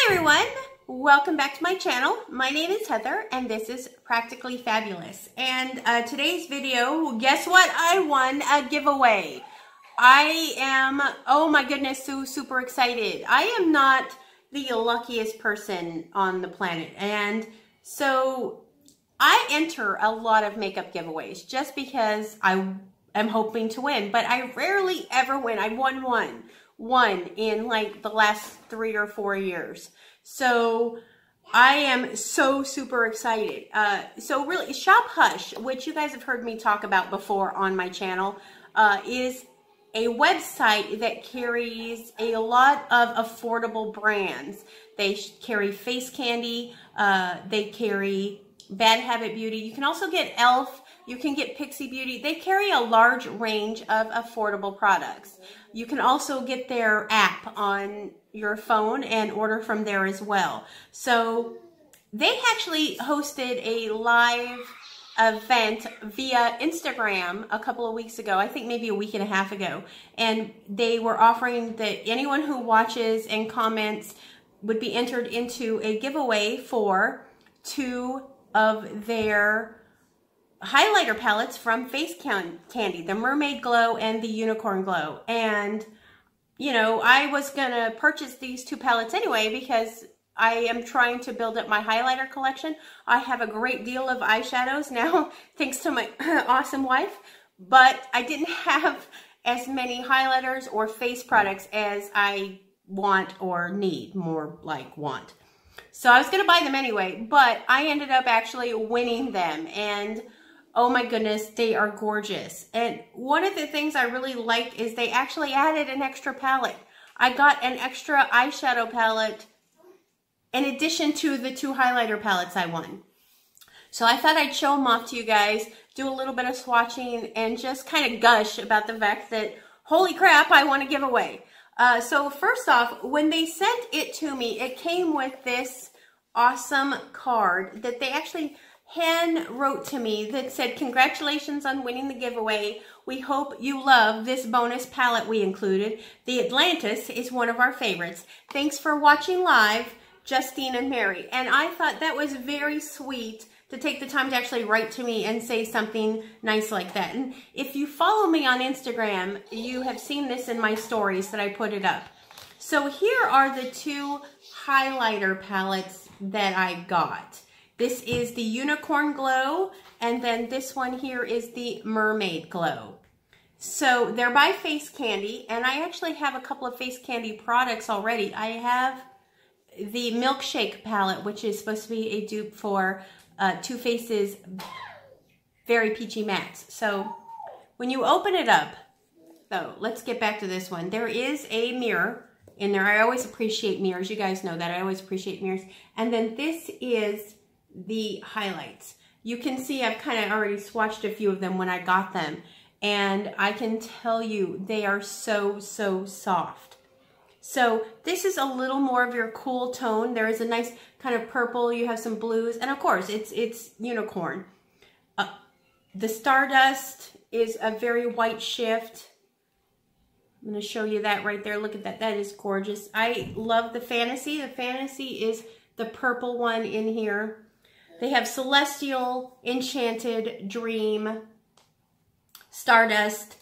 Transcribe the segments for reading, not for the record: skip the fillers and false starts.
Hi everyone, welcome back to my channel. My name is Heather and this is Practically Fabulous. And today's video, guess what? I won a giveaway. I am, oh my goodness, so super excited. I am not the luckiest person on the planet. And so I enter a lot of makeup giveaways just because I am hoping to win, but I rarely ever win. I won one in like the last 3 or 4 years. So I am so super excited. So really, Shop Hush, which you guys have heard me talk about before on my channel, is a website that carries a lot of affordable brands. They carry face candy, they carry Bad Habit Beauty. You can also get e.l.f. You can get Pixie Beauty. They carry a large range of affordable products. You can also get their app on your phone and order from there as well. So they actually hosted a live event via Instagram a couple of weeks ago, I think maybe a week and a half ago. And they were offering that anyone who watches and comments would be entered into a giveaway for 2 of their highlighter palettes from Face Candy, the Mermaid Glow and the Unicorn Glow. And, you know, I was gonna purchase these 2 palettes anyway because I am trying to build up my highlighter collection. I have a great deal of eyeshadows now, thanks to my awesome wife, but I didn't have as many highlighters or face products as I want or need, more like want. So I was gonna buy them anyway, but I ended up actually winning them, and oh my goodness, they are gorgeous. And one of the things I really liked is they actually added an extra palette. I got an extra eyeshadow palette in addition to the 2 highlighter palettes I won. So I thought I'd show them off to you guys, do a little bit of swatching, and just kind of gush about the fact that, holy crap, I won a giveaway. So first off, when they sent it to me, it came with this awesome card that they actually hand wrote to me that said, "Congratulations on winning the giveaway. We hope you love this bonus palette we included. The Atlantis is one of our favorites. Thanks for watching live, Justine and Mary." And I thought that was very sweet to take the time to actually write to me and say something nice like that. And if you follow me on Instagram, you have seen this in my stories that I put it up. So here are the 2 highlighter palettes that I got. This is the Unicorn Glow, and then this one here is the Mermaid Glow. So they're by Face Candy, and I actually have a couple of Face Candy products already. I have the Milkshake palette, which is supposed to be a dupe for Too Faced's Very Peachy Mattes. So when you open it up, though, let's get back to this one. There is a mirror in there. I always appreciate mirrors. You guys know that. I always appreciate mirrors. And then this is the highlights. You can see I've kind of already swatched a few of them when I got them, and I can tell you they are so soft. So this is a little more of your cool tone. There is a nice kind of purple, you have some blues, and of course it's unicorn. The Stardust is a very white shift. I'm going to show you that right there. Look at that. That is gorgeous. I love the Fantasy. The Fantasy is the purple one in here. They have Celestial, Enchanted, Dream, Stardust,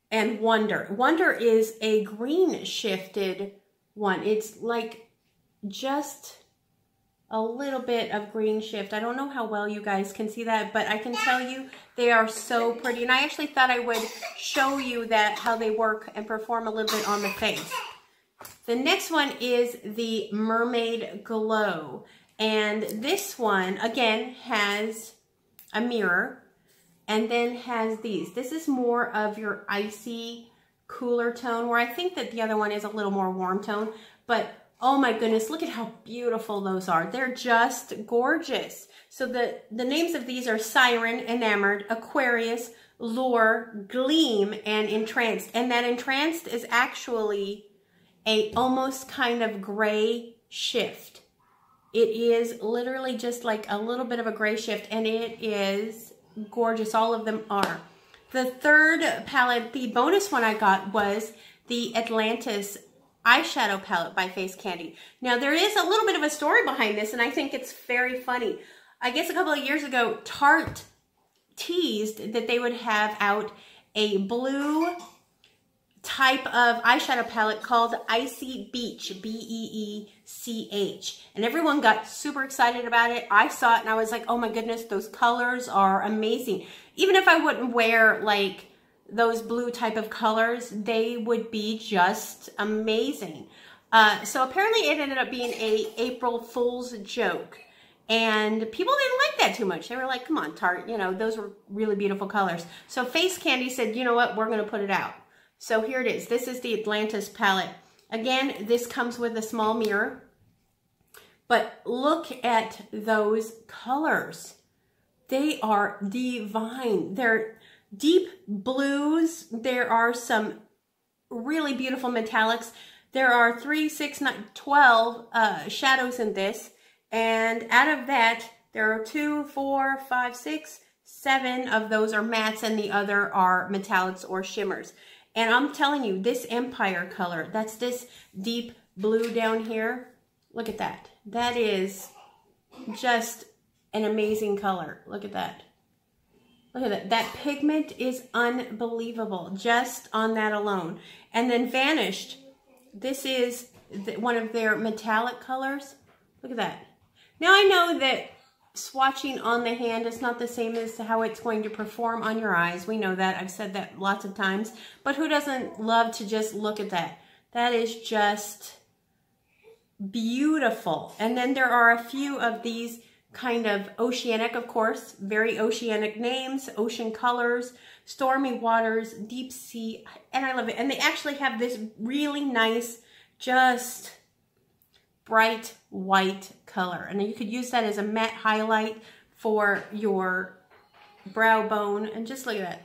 and Wonder. Wonder is a green shifted one. It's like just a little bit of green shift. I don't know how well you guys can see that, but I can tell you they are so pretty. And I actually thought I would show you that, how they work and perform a little bit on the face. The next one is the Mermaid Glow. And this one, again, has a mirror and then has these. This is more of your icy, cooler tone, where I think that the other one is a little more warm tone. But oh my goodness, look at how beautiful those are. They're just gorgeous. So the names of these are Siren, Enamored, Aquarius, Lure, Gleam, and Entranced. And that Entranced is actually a almost kind of gray shift. It is literally just like a little bit of a gray shift, and it is gorgeous. All of them are. The third palette, the bonus one I got, was the Atlantis eyeshadow palette by Face Candy. Now, there is a little bit of a story behind this, and I think it's very funny. I guess a couple of years ago, Tarte teased that they would have out a blue type of eyeshadow palette called Icy Beach, B-E-E-C-H. And everyone got super excited about it. I saw it and I was like, oh my goodness, those colors are amazing. Even if I wouldn't wear like those blue type of colors, they would be just amazing. So apparently it ended up being a April Fool's joke. And people didn't like that too much. They were like, come on, Tarte, you know, those were really beautiful colors. So Face Candy said, you know what, we're going to put it out. So here it is. This is the Atlantis palette. Again, this comes with a small mirror. But look at those colors. They are divine. They're deep blues. There are some really beautiful metallics. There are 3, 6, 9, 12 shadows in this. And out of that, there are 2, 4, 5, 6, 7 of those are mattes and the other are metallics or shimmers. And I'm telling you, this Empire color, that's this deep blue down here. Look at that. That is just an amazing color. Look at that. Look at that. That pigment is unbelievable just on that alone. And then Vanished. This is one of their metallic colors. Look at that. Now I know that swatching on the hand is not the same as how it's going to perform on your eyes. We know that. I've said that lots of times. But who doesn't love to just look at that? That is just beautiful. And then there are a few of these kind of oceanic, of course, very oceanic names, ocean colors, stormy waters, deep sea, and I love it. And they actually have this really nice, just bright white color. And you could use that as a matte highlight for your brow bone. And just look at that.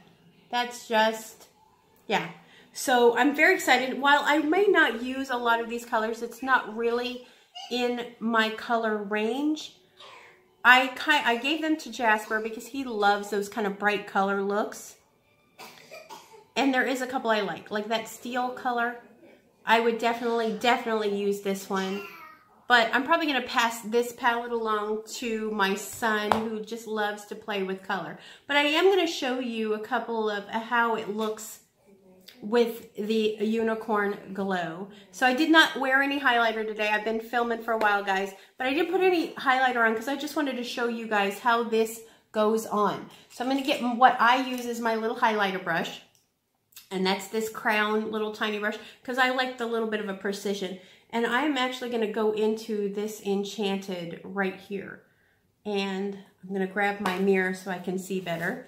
That's just, yeah. So I'm very excited. While I may not use a lot of these colors, it's not really in my color range. I gave them to Jasper because he loves those kind of bright color looks. And there is a couple I like that steel color. I would definitely use this one. But I'm probably going to pass this palette along to my son who just loves to play with color. But I am going to show you a couple of how it looks with the Unicorn Glow. So I did not wear any highlighter today. I've been filming for a while, guys. But I didn't put any highlighter on because I just wanted to show you guys how this goes on. So I'm going to get what I use as my little highlighter brush. And that's this Crown little tiny brush because I like the little bit of a precision. And I'm actually going to go into this Enchanted right here. And I'm going to grab my mirror so I can see better.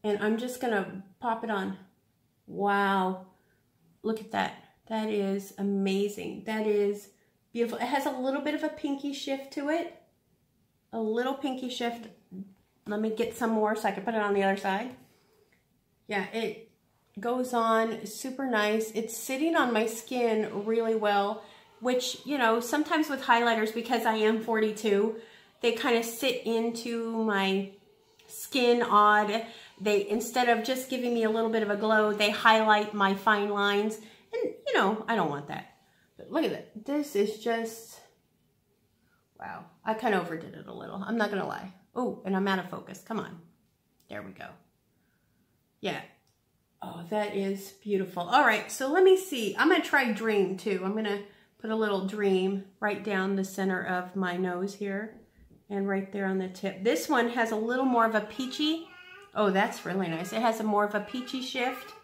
And I'm just going to pop it on. Wow. Look at that. That is amazing. That is beautiful. It has a little bit of a pinky shift to it. A little pinky shift. Let me get some more so I can put it on the other side. Yeah, it goes on super nice. It's sitting on my skin really well, which, you know, sometimes with highlighters, because I am 42, they kind of sit into my skin odd. They, instead of just giving me a little bit of a glow, they highlight my fine lines. And, you know, I don't want that. But look at that. This is just, wow. I kind of overdid it a little. I'm not going to lie. Oh, and I'm out of focus. Come on. There we go. Yeah. Oh, that is beautiful. All right, so let me see. I'm going to try Dream, too. I'm going to put a little Dream right down the center of my nose here and right there on the tip. This one has a little more of a peachy. Oh, that's really nice. It has a more of a peachy shift.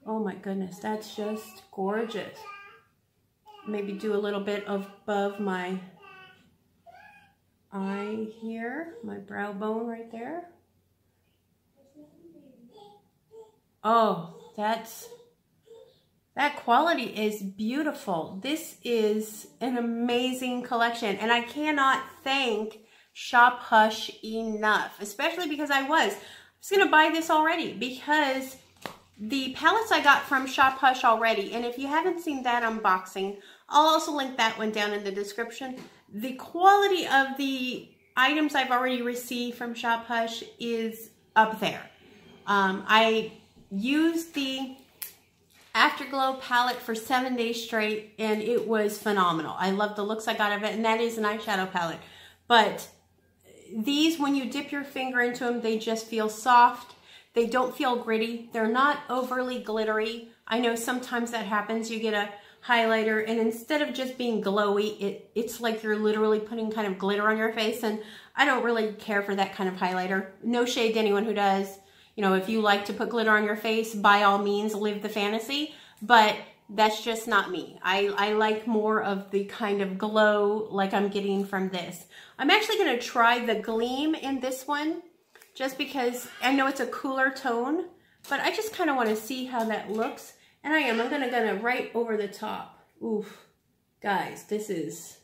Oh, my goodness. That's just gorgeous. Maybe do a little bit above my eye here, my brow bone right there. Oh, that quality is beautiful. This is an amazing collection, and I cannot thank Shop Hush enough, especially because I was going to buy this already because the palettes I got from Shop Hush already, and if you haven't seen that unboxing, I'll also link that one down in the description. The quality of the items I've already received from Shop Hush is up there. I used the Afterglow palette for 7 days straight, and it was phenomenal. I love the looks I got of it, and that is an eyeshadow palette. But these, when you dip your finger into them, they just feel soft. They don't feel gritty. They're not overly glittery. I know sometimes that happens. You get a highlighter, and instead of just being glowy, it's like you're literally putting kind of glitter on your face, and I don't really care for that kind of highlighter. No shade to anyone who does. You know, if you like to put glitter on your face, by all means, live the fantasy, but that's just not me. I like more of the kind of glow like I'm getting from this. I'm actually going to try the Gleam in this one, just because I know it's a cooler tone, but I just kind of want to see how that looks. And I'm going to go right over the top. Oof. Guys, this is,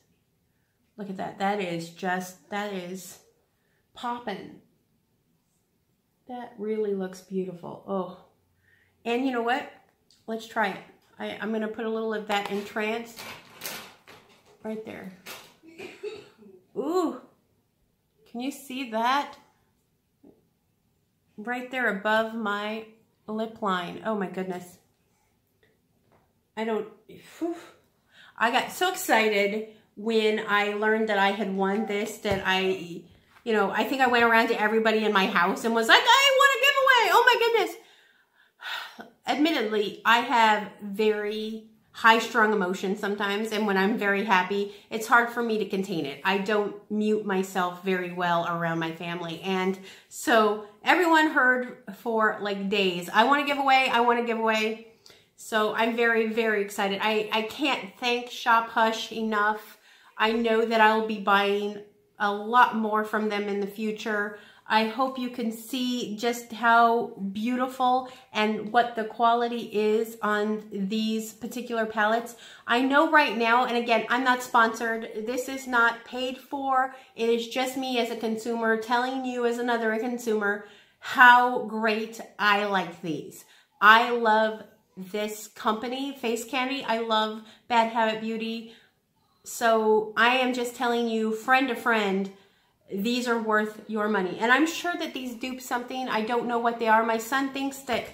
look at that. That is popping. That really looks beautiful. Oh, and you know what? Let's try it. I'm going to put a little of that Entrance right there. Ooh, can you see that? Right there above my lip line. Oh my goodness. I got so excited when I learned that I had won this that I think I went around to everybody in my house and was like, I want a giveaway. Oh my goodness. Admittedly, I have very high-strung emotions sometimes, and when I'm very happy, it's hard for me to contain it. I don't mute myself very well around my family, and so everyone heard for like days, I want to give away, I want to give away. So I'm very, very excited. I can't thank Shop Hush enough. I know that I'll be buying a lot more from them in the future. I hope you can see just how beautiful and what the quality is on these particular palettes. I know right now, and again, I'm not sponsored. This is not paid for. It is just me as a consumer telling you as another consumer how great I like these. I love this company, Face Candy. I love Bad Habit Beauty. So I am just telling you, friend to friend, these are worth your money. And I'm sure that these dupe something. I don't know what they are. My son thinks that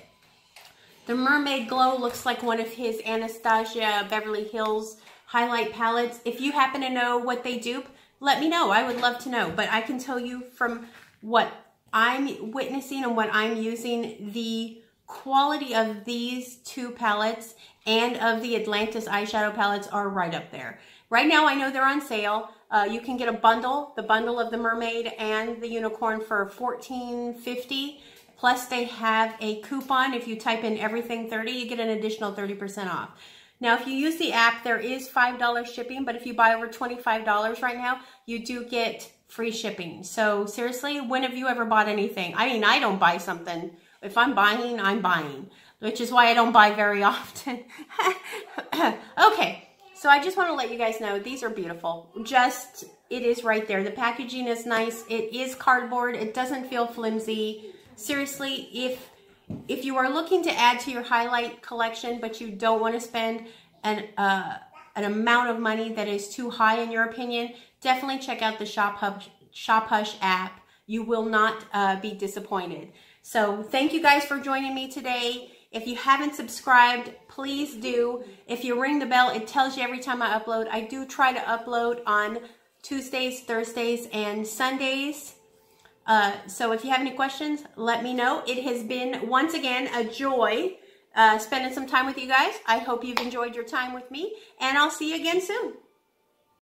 the Mermaid Glow looks like one of his Anastasia Beverly Hills highlight palettes. If you happen to know what they dupe, let me know. I would love to know. But I can tell you from what I'm witnessing and what I'm using, the quality of these two palettes and of the Atlantis eyeshadow palettes are right up there. Right now, I know they're on sale. You can get a bundle, the bundle of the Mermaid and the Unicorn for $14.50. Plus, they have a coupon. If you type in everything 30, you get an additional 30% off. Now, if you use the app, there is $5 shipping, but if you buy over $25 right now, you do get free shipping. So seriously, when have you ever bought anything? I mean, I don't buy something. If I'm buying, I'm buying, which is why I don't buy very often. Okay. So I just want to let you guys know, these are beautiful. Just, it is right there. The packaging is nice. It is cardboard. It doesn't feel flimsy. Seriously, if you are looking to add to your highlight collection, but you don't want to spend an amount of money that is too high in your opinion, definitely check out the Shop Hush app. You will not be disappointed. So thank you guys for joining me today. If you haven't subscribed, please do. If you ring the bell, it tells you every time I upload. I do try to upload on Tuesdays, Thursdays, and Sundays. So if you have any questions, let me know. It has been, once again, a joy spending some time with you guys. I hope you've enjoyed your time with me, and I'll see you again soon.